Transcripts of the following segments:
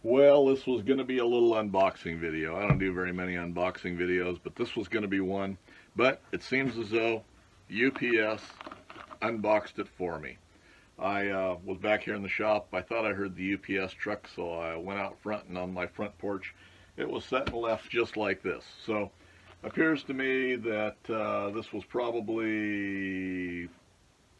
Well, this was going to be a little unboxing video. I don't do very many unboxing videos, but this was going to be one. But it seems as though UPS unboxed it for me. I was back here in the shop. I thought I heard the UPS truck, so I went out front, and on my front porch, it was set and left just like this. So it appears to me that this was probably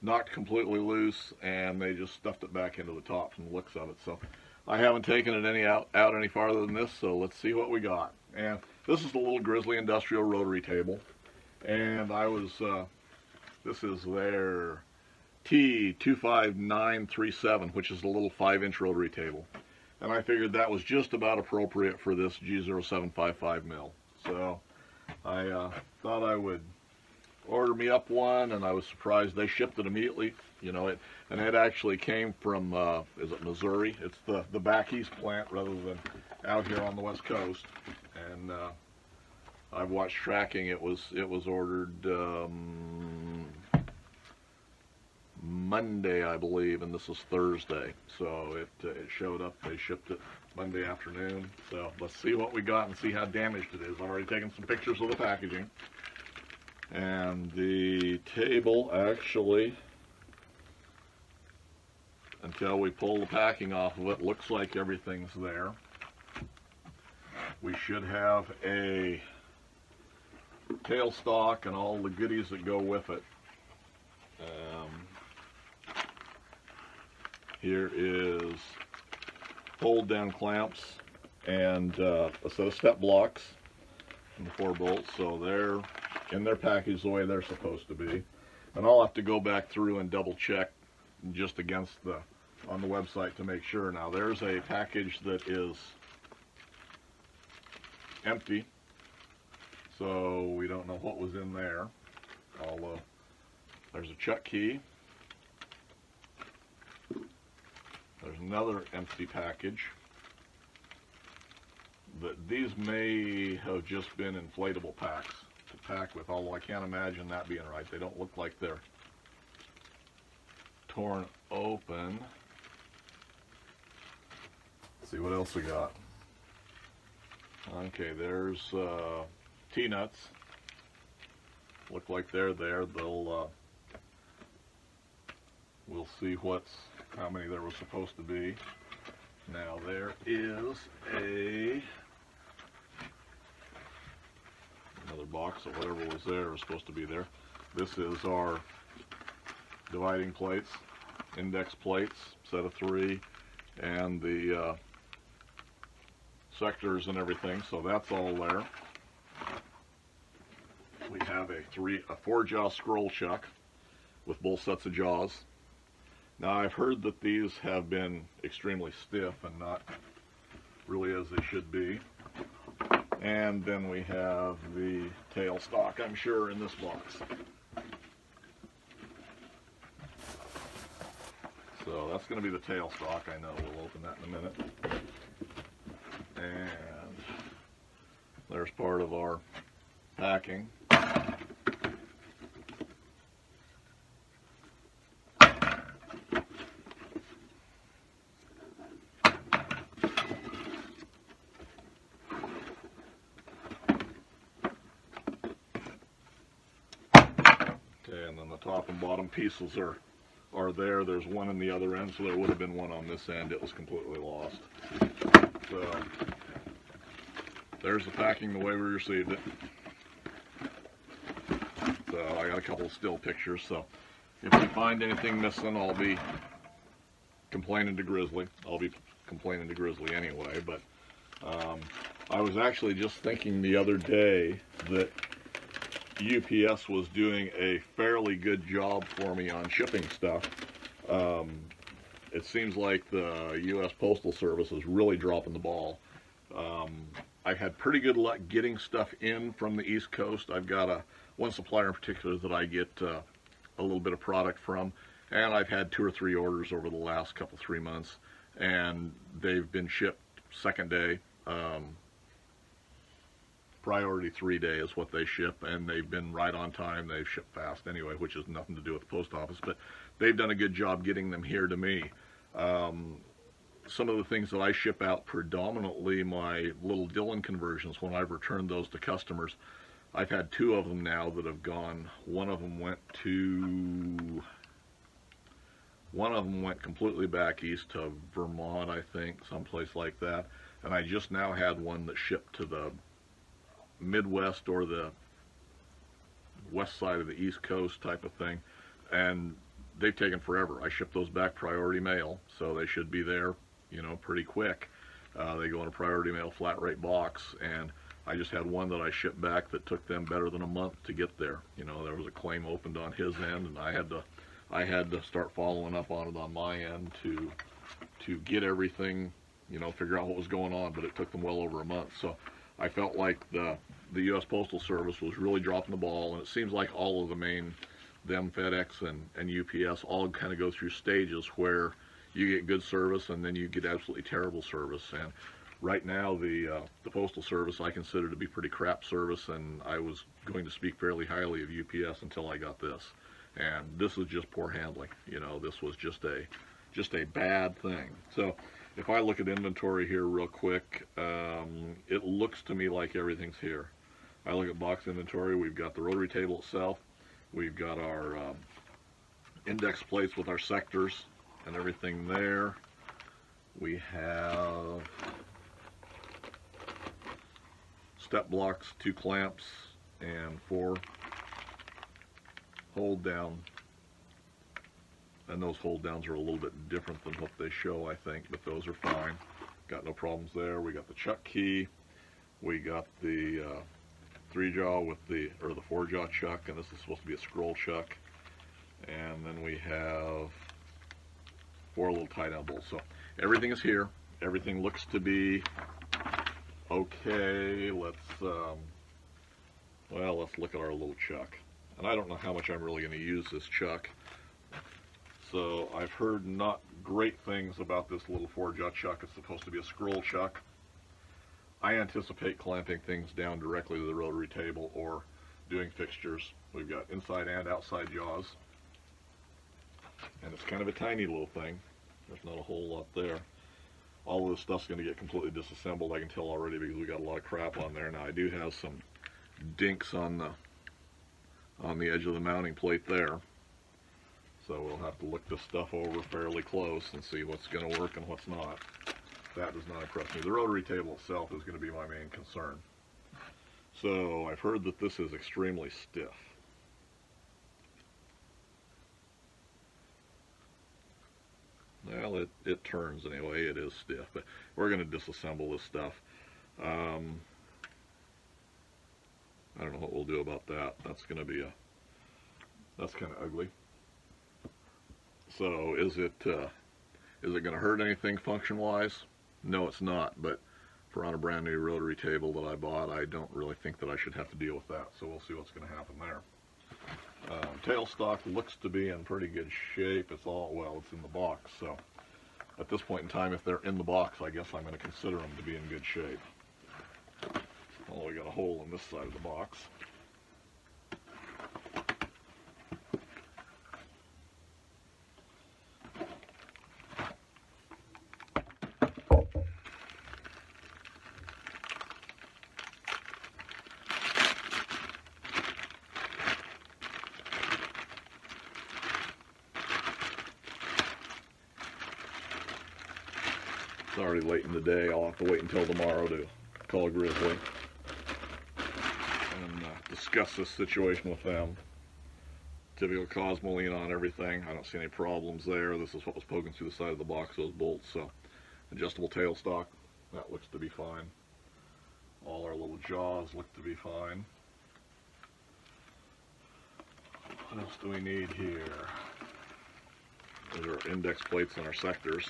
knocked completely loose, and they just stuffed it back into the top from the looks of it. So I haven't taken it out any farther than this, so let's see what we got. And this is the little Grizzly industrial rotary table, and this is their T25937, which is the little 5-inch rotary table, and I figured that was just about appropriate for this G0755 mill. So I thought I would order me up one, and I was surprised they shipped it immediately. You know, it actually came from is it Missouri? It's the back east plant rather than out here on the west coast. And I've watched tracking. It was ordered Monday, I believe, and this is Thursday. So it showed up. They shipped it Monday afternoon. So let's see what we got and see how damaged it is. I've already taken some pictures of the packaging. And the table actually, until we pull the packing off of it, looks like everything's there. We should have a tailstock and all the goodies that go with it. Here is fold down clamps and a set of step blocks and the 4 bolts, so they're in their package the way they're supposed to be. And I'll have to go back through and double check just against on the website to make sure. Now there's a package that is empty, so we don't know what was in there, although there's a check key. There's another empty package. These may have just been inflatable packs to pack with, although I can't imagine that being right. They don't look like they're torn open. Let's see what else we got. Okay, there's T-nuts. Look like they're there. We'll see how many there was supposed to be. Now there is another box of whatever was there was supposed to be there. This is our dividing plates, index plates, set of 3, and the sectors and everything, so that's all there. We have a 4-jaw scroll chuck with both sets of jaws. Now I've heard that these have been extremely stiff and not really as they should be. And then we have the tailstock, I'm sure, in this box. So that's going to be the tailstock, I know. We'll open that in a minute. And there's part of our packing. And then the top and bottom pieces are there. There's one on the other end, so there would have been one on this end. It was completely lost. So there's the packing the way we received it. So I got a couple of still pictures, so if we find anything missing, I'll be complaining to Grizzly. I'll be complaining to Grizzly anyway, but I was actually just thinking the other day that UPS was doing a fairly good job for me on shipping stuff. It seems like the U.S. Postal Service is really dropping the ball. I've had pretty good luck getting stuff in from the East Coast. I've got one supplier in particular that I get a little bit of product from, and I've had 2 or 3 orders over the last 3 months, and they've been shipped second day. Priority 3 day is what they ship, and they've been right on time. They've shipped fast anyway, which has nothing to do with the post office, but they've done a good job getting them here to me. some of the things that I ship out, predominantly my little Dillon conversions, when I've returned those to customers, I've had 2 of them now that have gone. One of them went completely back east to Vermont, I think, someplace like that. And I just now had one that shipped to the Midwest or the west side of the East Coast type of thing. And they've taken forever. I shipped those back priority mail, so they should be there, you know, pretty quick. They go in a priority mail flat rate box, and I just had one that I shipped back that took them better than a month to get there. You know, there was a claim opened on his end, and I had to start following up on it on my end to get everything, you know, figure out what was going on, but it took them well over a month. So I felt like the U.S. Postal Service was really dropping the ball, and it seems like all of the main, them, FedEx and UPS, all kind of go through stages where you get good service and then you get absolutely terrible service. And right now, the Postal Service I consider to be pretty crap service, and I was going to speak fairly highly of UPS until I got this. And this is just poor handling. You know, this was just a bad thing. So if I look at inventory here real quick, it looks to me like everything's here. I look at box inventory. We've got the rotary table itself. We've got our index plates with our sectors and everything there. We have step blocks, 2 clamps, and 4 hold down. And those hold downs are a little bit different than what they show, I think, but those are fine. Got no problems there. We got the chuck key. We got the 3-jaw with the 4-jaw chuck, and this is supposed to be a scroll chuck. And then we have 4 little tie-down bolts. So everything is here. Everything looks to be okay. Let's look at our little chuck. And I don't know how much I'm really going to use this chuck. So I've heard not great things about this little 4-jaw chuck. It's supposed to be a scroll chuck. I anticipate clamping things down directly to the rotary table or doing fixtures. We've got inside and outside jaws. And it's kind of a tiny little thing. There's not a whole lot there. All of this stuff's going to get completely disassembled, I can tell already, because we got a lot of crap on there. Now I do have some dinks on the edge of the mounting plate there. So we'll have to look this stuff over fairly close and see what's going to work and what's not. That does not impress me. The rotary table itself is going to be my main concern. So I've heard that this is extremely stiff. Well, it turns anyway. It is stiff, but we're going to disassemble this stuff. I don't know what we'll do about that. That's kind of ugly. So is it going to hurt anything function-wise? No, it's not. But for on a brand new rotary table that I bought, I don't really think that I should have to deal with that. So we'll see what's going to happen there. Tailstock looks to be in pretty good shape. It's in the box. So at this point in time, if they're in the box, I guess I'm going to consider them to be in good shape. Well, we got a hole in this side of the box. It's already late in the day. I'll have to wait until tomorrow to call Grizzly and discuss this situation with them. Typical Cosmoline on everything. I don't see any problems there. This is what was poking through the side of the box, those bolts. So adjustable tailstock, that looks to be fine. All our little jaws look to be fine. What else do we need here? Those are index plates on our sectors.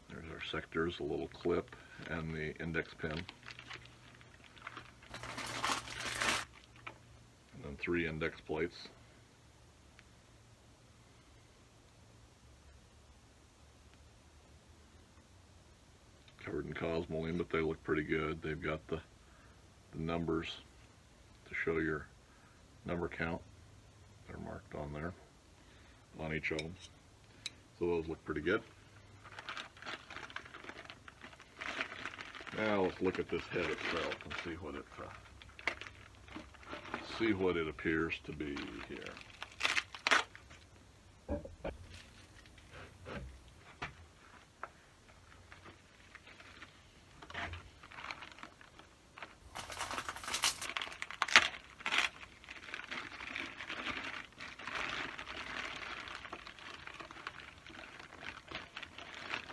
There's our sectors, a little clip, and the index pin. And then 3 index plates. covered in cosmoline, but they look pretty good. They've got the numbers to show your number count. They're marked on there, on each of them. So those look pretty good. Now let's look at this head itself and see what it appears to be here.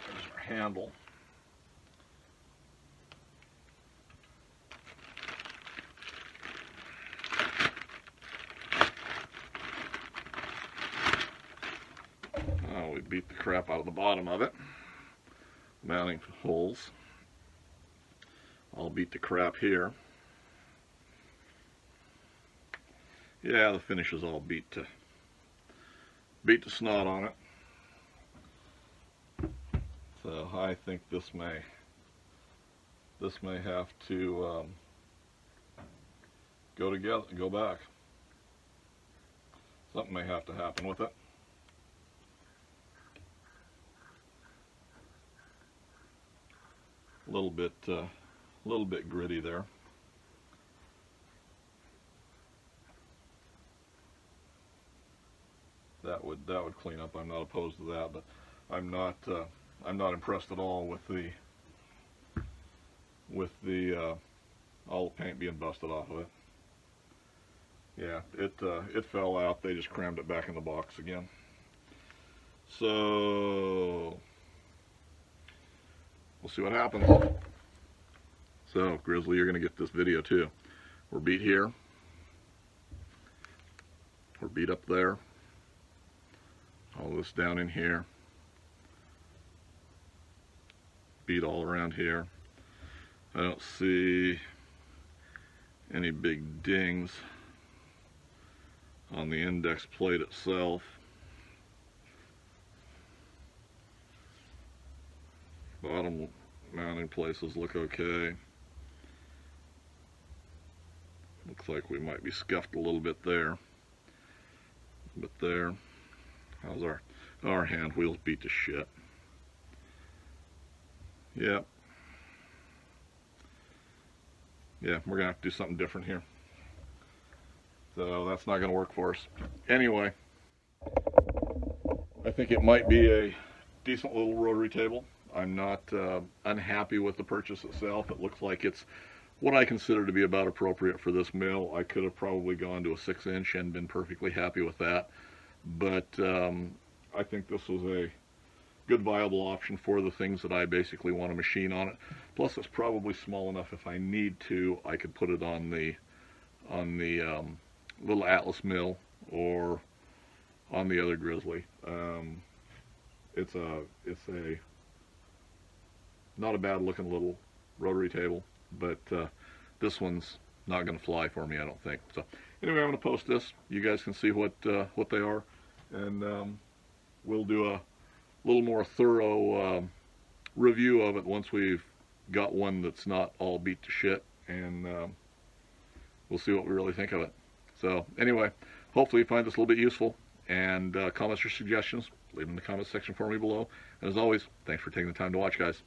There's our handle. We beat the crap out of the bottom of it. Mounting holes. I'll beat the crap here. Yeah, the finish is all beat to snot on it. So I think this may have to go together, go back. Something may have to happen with it. A little bit gritty there. That would clean up. I'm not opposed to that, but I'm not impressed at all with all the paint being busted off of it. Yeah, it fell out. They just crammed it back in the box again. So we'll see what happens. So, Grizzly, you're going to get this video too. We're beat here. We're beat up there. All this down in here. Beat all around here. I don't see any big dings on the index plate itself. Bottom mounting places look okay. Looks like we might be scuffed a little bit there. But there. How's our hand wheels beat to shit? Yep. Yeah, we're gonna have to do something different here. So that's not gonna work for us. Anyway, I think it might be a decent little rotary table. I'm not unhappy with the purchase itself. It looks like it's what I consider to be about appropriate for this mill. I could have probably gone to a 6-inch and been perfectly happy with that. But I think this was a good viable option for the things that I basically want to machine on it. Plus it's probably small enough if I need to, I could put it on the little Atlas mill or on the other Grizzly. It's a not a bad looking little rotary table, but this one's not going to fly for me, I don't think. So anyway, I'm going to post this. You guys can see what they are, and we'll do a little more thorough review of it once we've got one that's not all beat to shit, and we'll see what we really think of it. So anyway, hopefully you find this a little bit useful, and comments or suggestions, leave them in the comments section for me below. And as always, thanks for taking the time to watch, guys.